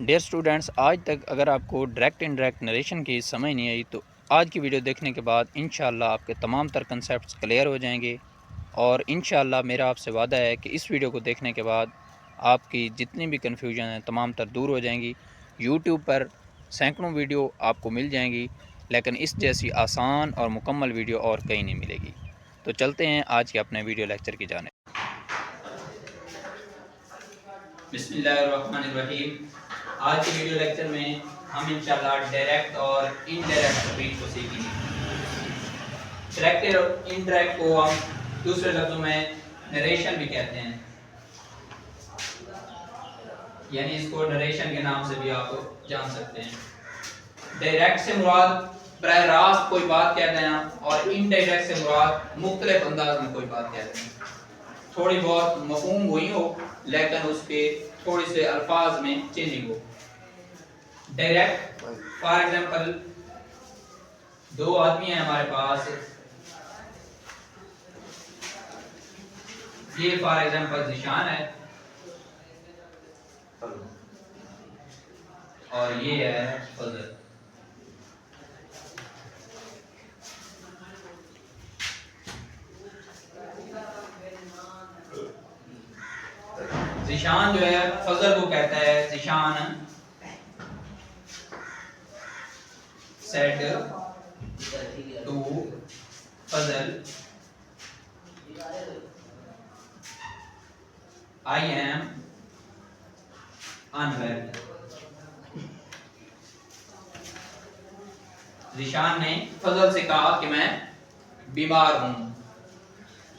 Dear students, आज तक अगर आपको डायरेक्ट इनडायरेक्ट नरेशन की समझ नहीं आई तो आज की वीडियो देखने के बाद इंशाल्लाह आपके तमाम तर कंसेप्ट्स क्लियर हो जाएंगे। और इंशाल्लाह मेरा आपसे वादा है कि इस वीडियो को देखने के बाद आपकी जितनी भी कन्फ्यूजन है तमाम तर दूर हो जाएंगी। यूट्यूब पर सैकड़ों वीडियो आपको मिल जाएंगी, लेकिन इस जैसी आसान और मुकम्मल वीडियो और कहीं नहीं मिलेगी। तो चलते हैं आज के अपने वीडियो लेक्चर की जाने। बिस्मिल्लाहिर्रहमानिर्रहीम। आज के वीडियो लेक्चर में हम इंशाल्लाह डायरेक्ट और इनडायरेक्ट स्पीच को सीखेंगे। डायरेक्ट और इनडायरेक्ट को हम दूसरे लफ्जों में नरेशन भी कहते हैं, यानी इसको नरेशन के नाम से भी आप जान सकते हैं। डायरेक्ट से मुराद बराह रास्त कोई बात कह देना और इनडायरेक्ट से मुराद मुख्तलिफ अंदाज में कोई बात कह देना। थोड़ी बहुत मफहूम हुई हो लेकिन उसके थोड़े से अल्फाज में चेंजिंग हो। डायरेक्ट फॉर एग्जांपल, दो आदमी हैं हमारे पास, ये फॉर एग्जांपल ज़िशान है और ये है फजल। ज़िशान जो है फजल को कहता है, Zeeshan said to Fazal, I am unwell। Zeeshan ने फजल से कहा कि मैं बीमार हूं,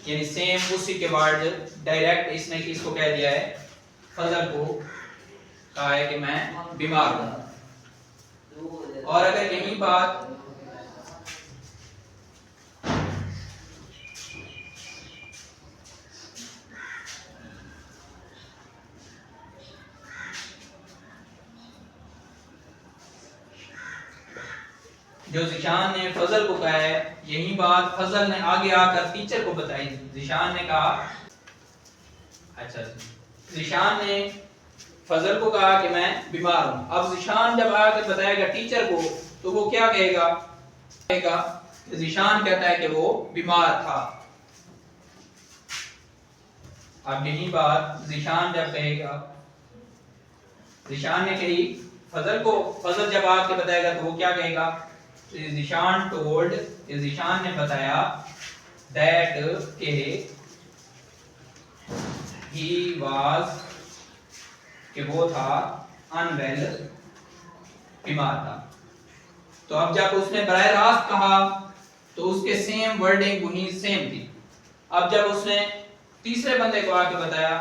यानी सेम उसी के वर्ड डायरेक्ट इसने किसको कह दिया है, फजल को कहा है कि मैं बीमार हूं। और अगर यही बात जो ज़िशान ने फजल को कहा है, यही बात फजल ने आगे आकर टीचर को बताई। ज़िशान ने कहा, अच्छा, ज़िशान ने फजल को कहा कि मैं बीमार हूं। अब ज़िशान जब आकर बताएगा टीचर को तो वो क्या कहेगा, ज़िशान कहता है कि वो बीमार था। अब यही बात ज़िशान जब कहेगा, ज़िशान ने कही फजल को, फजल जब आके बताएगा तो वो क्या कहेगा, ज़िशान टोल्ड, ज़िशान ने बताया दैट के ही वाज, कि वो था अनवेल, बीमार था। तो अब जब उसने बराह रास्त कहा तो उसके सेम वर्डिंग वही सेम थी। अब जब उसने तीसरे बंदे को आके बताया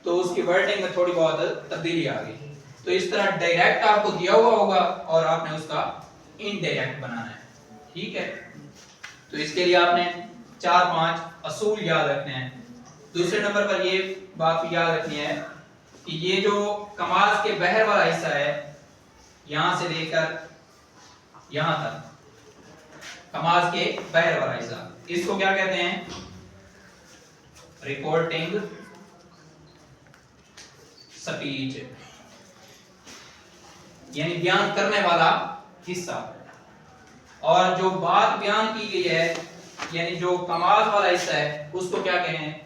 तो उसकी वर्डिंग में थोड़ी बहुत तब्दीली आ गई। तो इस तरह डायरेक्ट आपको दिया हुआ होगा और आपने उसका इनडायरेक्ट बनाना है, ठीक है। तो इसके लिए आपने 4-5 असूल याद रखने हैं। दूसरे नंबर पर ये बात याद रखनी है कि ये जो कमाज के बहर वाला हिस्सा है, यहां से लेकर यहां तक, कमाज के बहर वाला हिस्सा, इसको क्या कहते हैं, रिपोर्टिंग स्पीच, यानी बयान करने वाला हिस्सा। और जो बात बयान की गई है, यानी जो कमाल वाला हिस्सा है, उसको क्या कहें,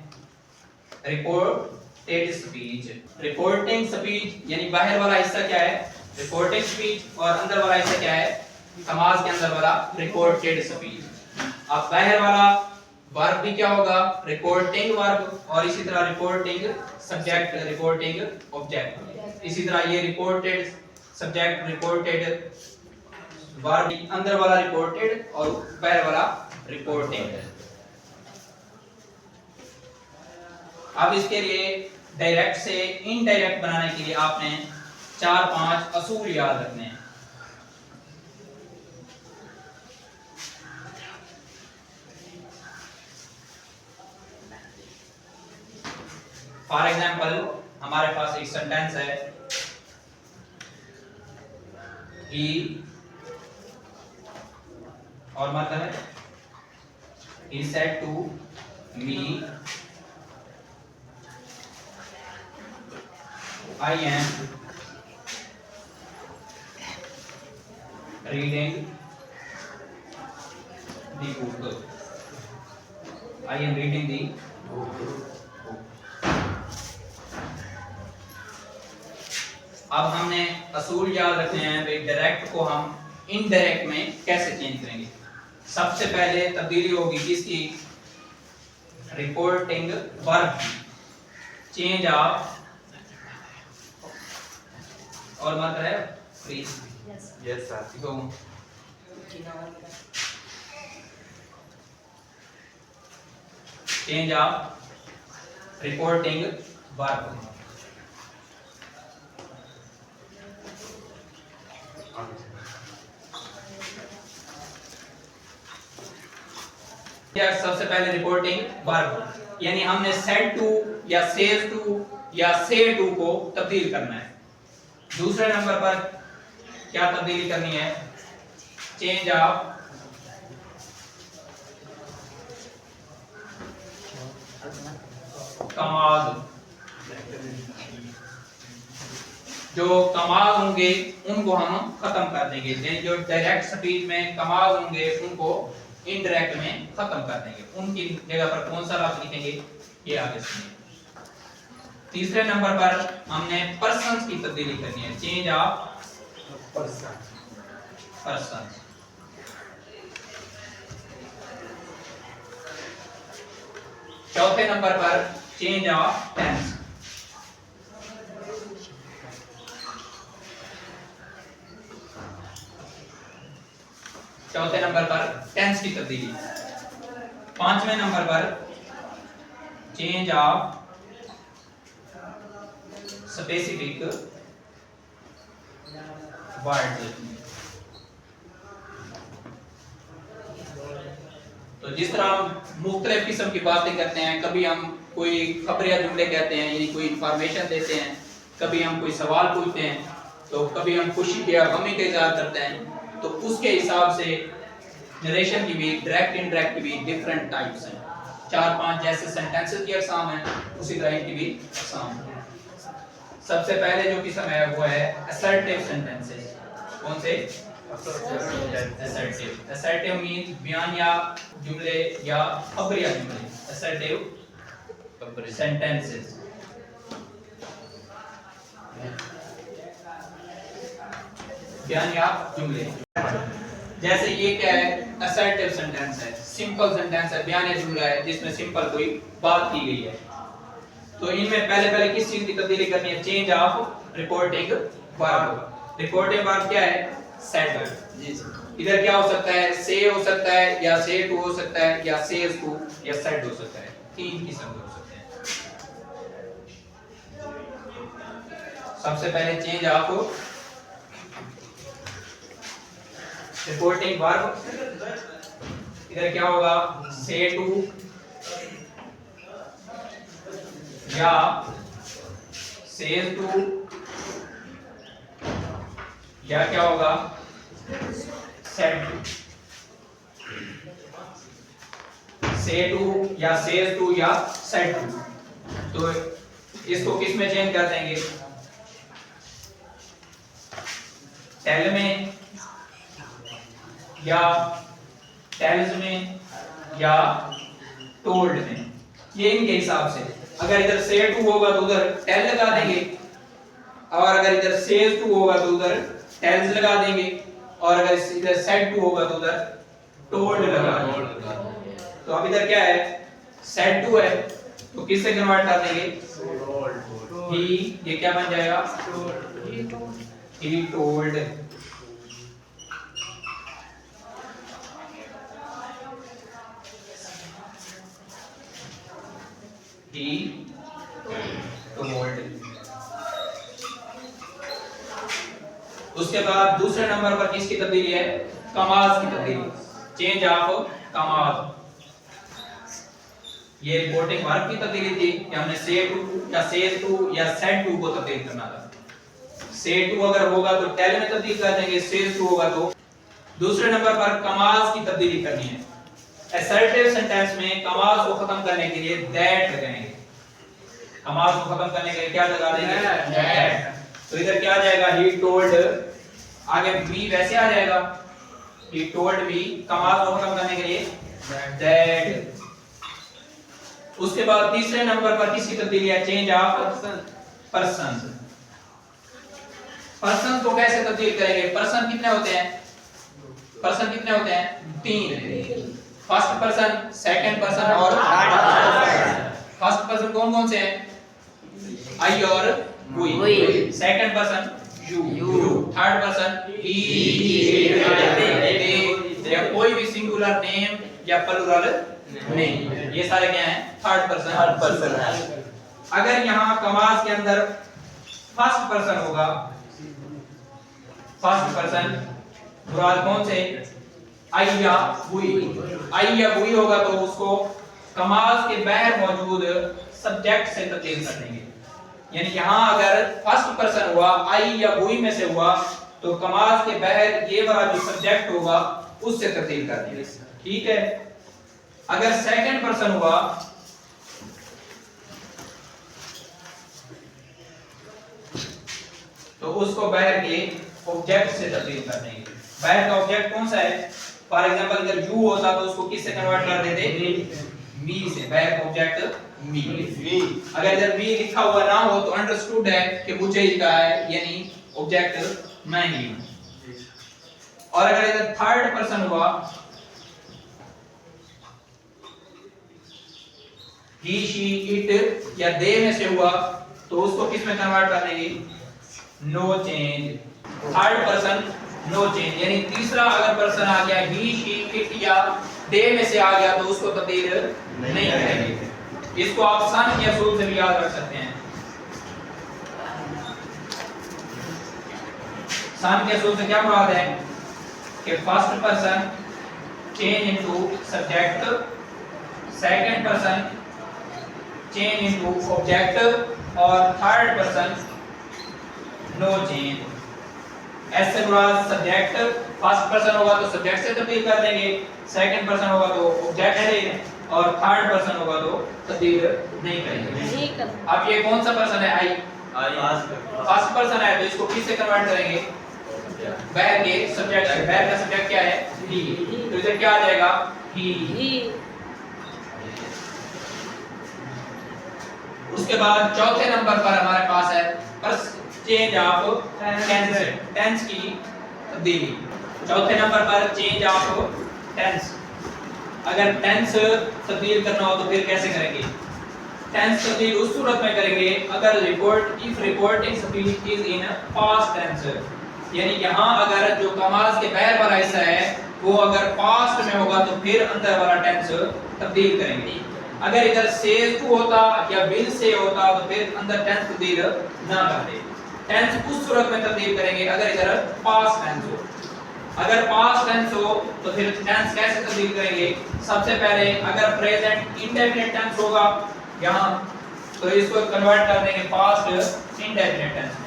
रिपोर्टेड स्पीच। रिपोर्टिंग स्पीच यानी बाहर वाला हिस्सा क्या है, रिपोर्टिंग स्पीच, और अंदर वाला हिस्सा क्या है, समाज के अंदर वाला रिपोर्टेड स्पीच। अब बाहर वाला वर्ब भी क्या होगा, रिपोर्टिंग वर्ब, और इसी तरह रिपोर्टिंग सब्जेक्ट, रिपोर्टिंग ऑब्जेक्ट। इसी तरह ये रिपोर्टेड सब्जेक्ट, रिपोर्टेड वर्ब, अंदर वाला रिपोर्टेड और बाहर वाला रिपोर्टिंग। अब इसके लिए डायरेक्ट से इनडायरेक्ट बनाने के लिए आपने 4-5 असूल याद रखने हैं। फॉर एग्जाम्पल, हमारे पास एक सेंटेंस है, ही, और मतलब है he said to me I am reading the book, I am reading the book. अब हमने असूल याद रखने हैं भाई, डायरेक्ट को हम इनडायरेक्ट में कैसे चेंज करेंगे। सबसे पहले तब्दीली होगी किसकी, रिपोर्टिंग वर्ब, चेंज ऑफ, और मत है प्लीज, यस सर। तो चेंज ऑफ रिपोर्टिंग वर्ब। सबसे पहले रिपोर्टिंग वर्ब, यानी हमने सेड टू या सेज टू या से टू को तब्दील करना है। दूसरे नंबर पर क्या तब्दीली करनी है, चेंज ऑफ कमाल। जो कमाल होंगे उनको हम खत्म कर देंगे, जो डायरेक्ट स्पीच में कमाल होंगे उनको इनडायरेक्ट में खत्म कर देंगे। उनकी जगह पर कौन सा लफ्ज लिखेंगे, ये आगे सुनिए। तीसरे नंबर पर हमने पर्सन्स की तब्दीली करनी है, चेंज ऑफ पर्सन। चौथे नंबर पर चेंज ऑफ टेंस। चौथे नंबर पर टेंस की तब्दीली। पांचवें नंबर पर चेंज ऑफ स्पेसिफिक वर्ड। तो जिस तरह हम मुख्तलिफ किस्म की बातें करते हैं, कभी हम कोई खबरिया जुमले कहते हैं यानी कोई इंफॉर्मेशन देते हैं, कभी हम कोई सवाल पूछते हैं, तो कभी हम खुशी या गमी का इजहार करते हैं, तो उसके हिसाब से नरेशन की भी डायरेक्ट इनडायरेक्ट की भी डिफरेंट टाइप्स हैं। 4-5 जैसे सेंटेंसेस की अक़साम हैं, उसी तरह इनकी भी अक़साम हैं। सबसे पहले जो किस्म है वो है असर्टिव सेंटेंसेस। कौन से? असर्टिव। असर्टिव मींस बयानिया जुमले या खबरिया जुमले, असर्टिव सेंटेंसेस। बयानिया जुमले, जैसे ये क्या है, असर्टिव सेंटेंस है, सिंपल सेंटेंस है, बयानिया जुमला है जिसमें सिंपल कोई बात की गई है। तो इनमें पहले किस चीज की तब्दीली करनी है, change of reporting verb. Reporting verb क्या है, सेड वर्ब। जी इधर क्या हो सकता है, से हो सकता है या से टू हो सकता है या सेज टू या सेड हो सकता है, तीन किस्म के हो सकते हैं। सबसे पहले चेंज ऑफ रिपोर्टिंग वर्ब, इधर क्या होगा, से टू या सेज टू या क्या होगा, सेड टू। से टू या सेज टू या सेड टू, तो इसको किस में चेंज कर देंगे, टेल में या टेल्स में या टोल्ड में, ये इनके हिसाब से। अगर इधर से टू होगा तो उधर टेल लगा देंगे, और अगर इधर सेज टू होगा तो उधर टेल्स लगा देंगे, और अगर इधर सेड टू होगा तो उधर टोल्ड लगा देंगे। तो अब इधर क्या है, सेड टू है तो किससे कन्वर्ट कर देंगे, ही, ये क्या बन जाएगा, ही टोल्ड। He told। उसके बाद दूसरे नंबर पर किसकी तब्दीली है, कमाज की तब्दीली, चेंज ऑफ कमाज। ये रिपोर्टिंग वर्ब की तब्दीली थी कि हमने से टू या सेज टू या सेड टू को तब्दील करना था। से टू अगर होगा तो टेल में तब्दील कर देंगे, सेज टू होगा तो। दूसरे नंबर पर कमाज की तब्दीली करनी है। असर्टिव सेंटेंस में कमाज को खत्म करने के लिए दैट लगाएंगे, कमाज को खत्म करने के लिए क्या लगा देंगे, दैट। तो इधर क्या आ जाएगा, ही टोल्ड आगे बी वैसे आ जाएगा, he told me, कमाल को खत्म करने के लिए that। उसके बाद तीसरे नंबर पर किसकी तब्दीली है, चेंज ऑफ पर्सन। पर्सन को कैसे तब्दील करेंगे, पर्सन कितने होते हैं, पर्सन कितने होते हैं, 3। फर्स्ट पर्सन, सेकंड पर्सन और थर्ड पर्सन। फर्स्ट पर्सन कौन कौन से हैं, आई और we. Second person you. Third person he, they, या कोई भी सिंगुलर नेम या प्लुरल नेम, ये सारे क्या हैं, थर्ड पर्सन है। अगर यहाँ कमास के अंदर फर्स्ट पर्सन होगा, फर्स्ट पर्सन मुराद कौन से, आई या हुई, आई या हुई होगा तो उसको कमास के बाहर मौजूद सब्जेक्ट से तब्दील कर देंगे। यानी यहाँ अगर फर्स्ट पर्सन हुआ, आई या हुई में से हुआ, तो कमास के बाहर ये वाला जो सब्जेक्ट होगा उससे तब्दील कर देंगे। ठीक है। अगर सेकंड पर्सन हुआ, तो उसको बाहर के ऑब्जेक्ट से तब्दील कर देंगे। बाहर का ऑब्जेक्ट कौन सा है, फॉर एग्जांपल अगर यू होता तो उसको किससे कन्वर्ट कर देते, मी से। बाहर का ऑब्जेक्ट मी। अगर इधर मी लिखा हुआ ना हो तो अंडरस्टूड है कि मुझे ही कहा है, यानी ऑब्जेक्ट मैं ही हूं। और अगर इधर थर्ड पर्सन हुआ, ही शी इट या दे में से हुआ, तो उसको किस में कन्वर्ट कर देंगे, no change. Third person no change, यानी तीसरा अगर पर्सन आ गया, ही शी इट या दे में से आ गया, तो उसको तब्दील नहीं करेंगे। इसको आप सन के असूल से भी याद रख सकते हैं। सन के असूल से क्या मुराद है कि first person change into subject, second person change into object और थर्ड पर्सन नो चेंज। ऐसे मुराद सब्जेक्ट, फर्स्ट पर्सन होगा तो सब्जेक्ट से तब्दील कर देंगे, सेकंड पर्सन होगा तो ऑब्जेक्ट से, और थर्ड पर्सन होगा तो तब्दील नहीं करेंगे। अब ये कौन सा पर्सन है, आई, फर्स्ट पर्सन है, तो इसको किससे कन्वर्ट करेंगे, बैर के सब्जेक्ट से। बैर का सब्जेक्ट क्या है, ही, तो इधर क्या आ जाएगा, ही। उसके बाद चौथे नंबर पर हमारे पास है चेंज ऑफ टेंस, टेंस की तब्दीली। चौथे नंबर पर चेंज ऑफ टेंस। अगर टेंस तब्दील करना हो तो फिर कैसे करेंगे, टेंस तब्दील उस सूरत में करेंगे अगर reporting speech is in past tense, यानी यहाँ अगर जो कमास के बाहर वाला हिस्सा है वो अगर पास्ट में होगा तो फिर अंदर वाला टेंस तब्दील करेंगे। अगर इधर सेज टू होता या विल से होता तो फिर अंदर टेंस तब्दील ना करते। टेंस उस सूरत में तब्दील करेंगे अगर इधर पास्ट टेंस हो। अगर पास्ट टेंस हो तो फिर टेंस कैसे तब्दील करेंगे, सबसे पहले अगर प्रेजेंट इंडेफिनिट टेंस होगा यहाँ, तो इसको कन्वर्ट कर देंगे पास्ट इंडेफिनिट टेंस में।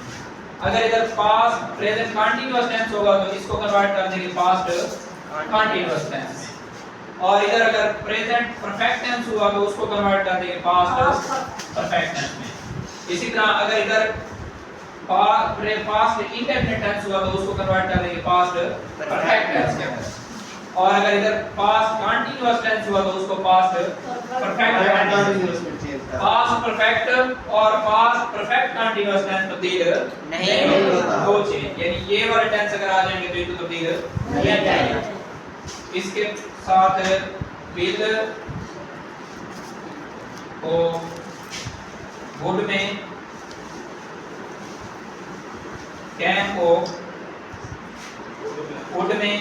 अगर इधर पास्ट प्रेजेंट कंटीन्यूअस टेंस होगा तो इसको कन्वर्ट कर देंगे पास्ट कंटीन्यूअस टेंस में। और इधर अगर प्रेजेंट परफेक्ट टेंस हुआ तो उसको कन्वर्ट कर देंगे पास्ट परफेक्ट टेंस में। इसी तरह अगर इधर पास्ट इंडेफिनिट टेंस हुआ तो उसको कन्वर्ट कर देंगे पास्ट परफेक्ट टेंस के अंदर। और अगर इधर पास्ट कंटीन्यूअस टेंस हुआ तो उसको पास्ट परफेक्ट, पास्ट परफेक्ट और पास्ट परफेक्ट कंटीन्यूअस टेंस तब्दील नहीं हो चेंज, यानी ये वाले टेंस अगर आ जाएंगे तो इनको तब्दील नहीं जाएगा। इसके साथ विल को वुड में, कैन को वुड में,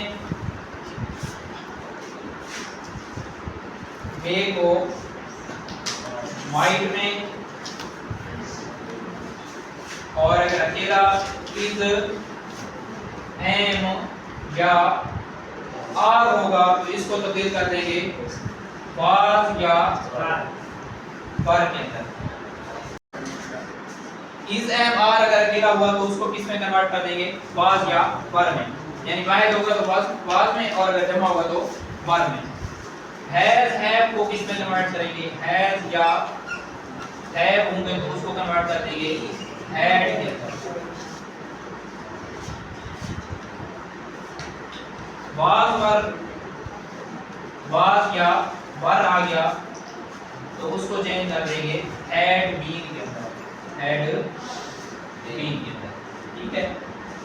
मे को माइट में, और अगर अकेला इज, एम या आर होगा तो इसको तब्दील कर देंगे वाज या वर के अंदर। इज, एम, आर अगर अकेला हुआ तो उसको किस में कन्वर्ट कर देंगे, वाज या वर में, यानी वाहिद होगा तो वाज में और अगर जमा होगा तो वर में। हैज, हैव को किस में कन्वर्ट करेंगे, हैज या हैव होंगे तो उसको कन्वर्ट कर देंगे हैड के अंदर। वाज या वर आ गया तो उसको चेंज कर देंगे हैड बीन के अंदर, हैड बीन के अंदर। ठीक है,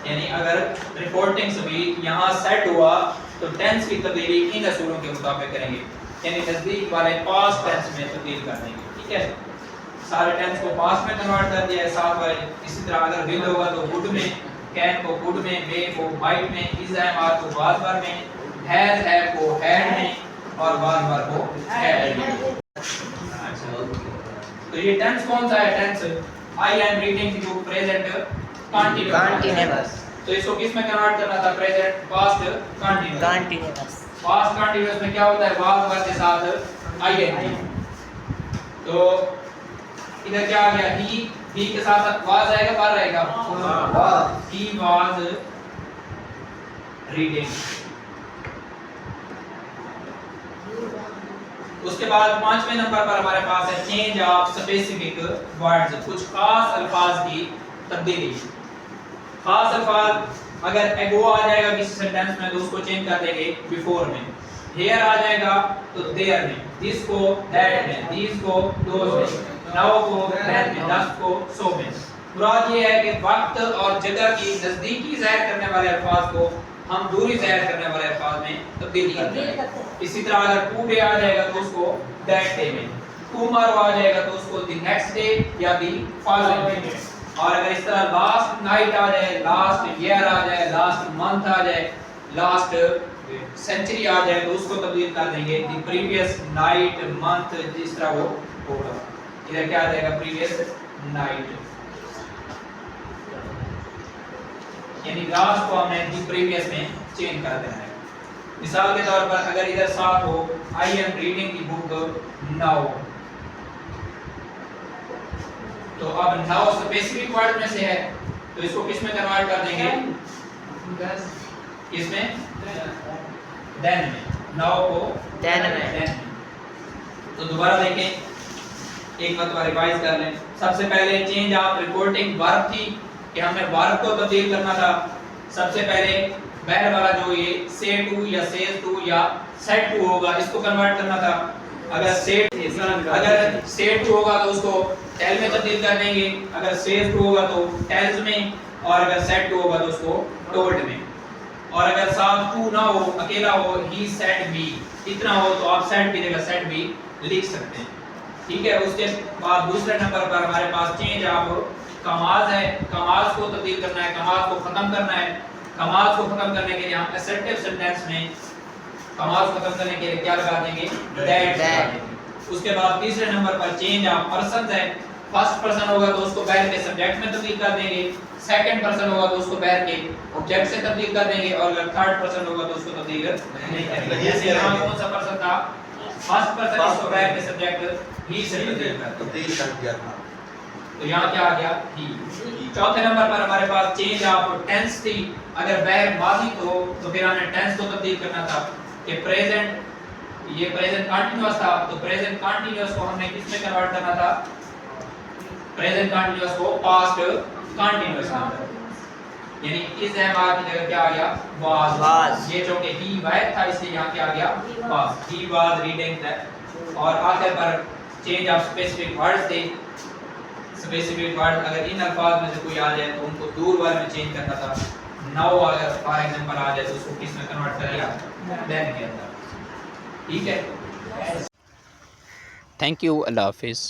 यानी अगर रिपोर्टिंग सभी यहाँ सेट हुआ तो टेंस की तब्दीली इन असूलों के मुताबिक करेंगे, यानी नजदीक वाले पास्ट टेंस में तब्दील कर देंगे। ठीक है, सारे टेंस को पास्ट में कन्वर्ट कर दिया है, साथ वाले इसी तरह अगर विल होगा तो वुड में, कैन को कुड में, मे को माइट में, इज एम आर को वाज वर में, हैज है को हैड में और वाज वर को हैड में। तो ये टेंस कौन सा है? Tense I am reading to present continuous. तो इसको किस में कन्वर्ट करना था? Present past continuous. Past continuous में क्या होता है? वाज वर के साथ आईएनजी। तो इधर क्या आ गया? ही के साथ वाज आएगा, वर आएगा, वाज। He was reading. उसके बाद पांचवें नंबर पर हमारे पास है चेंज ऑफ स्पेसिफिक वर्ड्स, कुछ खास अल्फाज की तब्दीली। खास अल्फाज अगर एगो आ जाएगा किसी सेंटेंस में तो उसको चेंज कर देंगे बिफोर में, हियर आ जाएगा तो देयर में, दिस को दैट में, दीस को दोस में, नाउ को देन में, दस को सो में। मुराद ये है कि वक्त और जगह की नजदीकी ज़ाहिर करने वाले अल्फाज को हम दूरी ज़ाहिर करने वाले अल्फाज में तब्दील करते हैं। इसी तरह अगर टुडे आ जाएगा तो उसको दैट डे में, टुमारो आ जाएगा तो उसको द नेक्स्ट डे या द फॉलोइंग डे। और अगर इस तरह लास्ट नाइट आ जाए, लास्ट ईयर आ जाए, लास्ट मंथ आ जाए, लास्ट सेंचुरी आ जाए तो उसको तब्दील कर देंगे द प्रीवियस नाइट मंथ, जिस तरह वो होगा। इधर क्या आ जाएगा? प्रीवियस नाइट, यानी लास्ट को हमने द प्रीवियस में चेंज कर देना है। मिसाल के तौर पर अगर इधर साथ हो आई am reading the book now, तो अब नाउ स्पेसिफिक वर्ड में से है तो इसको किस में कन्वर्ट कर देंगे? किसमें? देन में। नाउ को देन में। तो दोबारा देखें, एक मरतबा रिवाइज कर लें। सबसे पहले चेंज ऑफ रिपोर्टिंग वर्ब थी कि हमें वर्ब को तब्दील करना था। सबसे पहले बहर वाला जो ये से टू या सेज टू या सेट टू होगा इसको कन्वर्ट करना था। अगर से टू होगा तो उसको टेल में तब्दील कर देंगे, अगर सेज टू होगा तो टेल्स में, और अगर सेट टू होगा तो उसको टोल्ड में। और अगर साथ टू ना हो, अकेला हो, ही सेड मी इतना हो तो आप सेड की जगह सेड भी लिख सकते हैं। ठीक है, उसके बाद दूसरे नंबर पर हमारे पास चेंज ऑफ कमाज है। कमाज को तब्दील करना है, कमाज को खत्म करना है। कमाज को खत्म करने के लिए हम असर्टिव सेंटेंस में कमाज को खत्म करने के लिए क्या लगा देंगे? दैट। उसके बाद तीसरे नंबर पर चेंज ऑफ पर्सन है। फर्स्ट पर्सन होगा तो उसको बैर के सब्जेक्ट में तब्दील कर देंगे, सेकंड पर्सन होगा तो उसको बैर के ऑब्जेक्ट से तब्दील कर देंगे, और अगर थर्ड पर्सन होगा तो उसको तब्दील नहीं करेंगे। जैसे यहाँ कौन सा पर्सन था? फर्स्ट पर्सन, इसको बैर के सब्जेक्ट ही से तब्दील कर दिया था, तो यहाँ क्या आ गया? ही। चौथे नंबर पर हमारे पास चेंज ऑफ टेंस थी। अगर बैर माजी तो फिर हमें टेंस को तब्दील करना था कि प्रेजेंट, ये प्रेजेंट कंटीन्यूअस था तो प्रेजेंट कंटीन्यूअस को हमने किस में कन्वर्ट करना था? प्रेजेंट कंटीन्यूअस को पास्ट कंटीन्यूअस में, यानी इस एमआर की जगह क्या आ गया? वाज। ये जो कि ही वाज था इसलिए यहाँ क्या आ गया? Was. He was reading that. और आखिर पर चेंज ऑफ स्पेसिफिक वर्ड्स थे। स्पेसिफिक वर्ड अगर इन अल्फाज में से कोई आ जाए तो उनको दूर वाले में चेंज करना था। नाउ अगर फॉर एग्जांपल आ जाए तो उसको किस में कन्वर्ट करेगा? देन के अंदर। ठीक है, थैंक यू, अल्लाह हाफिज़।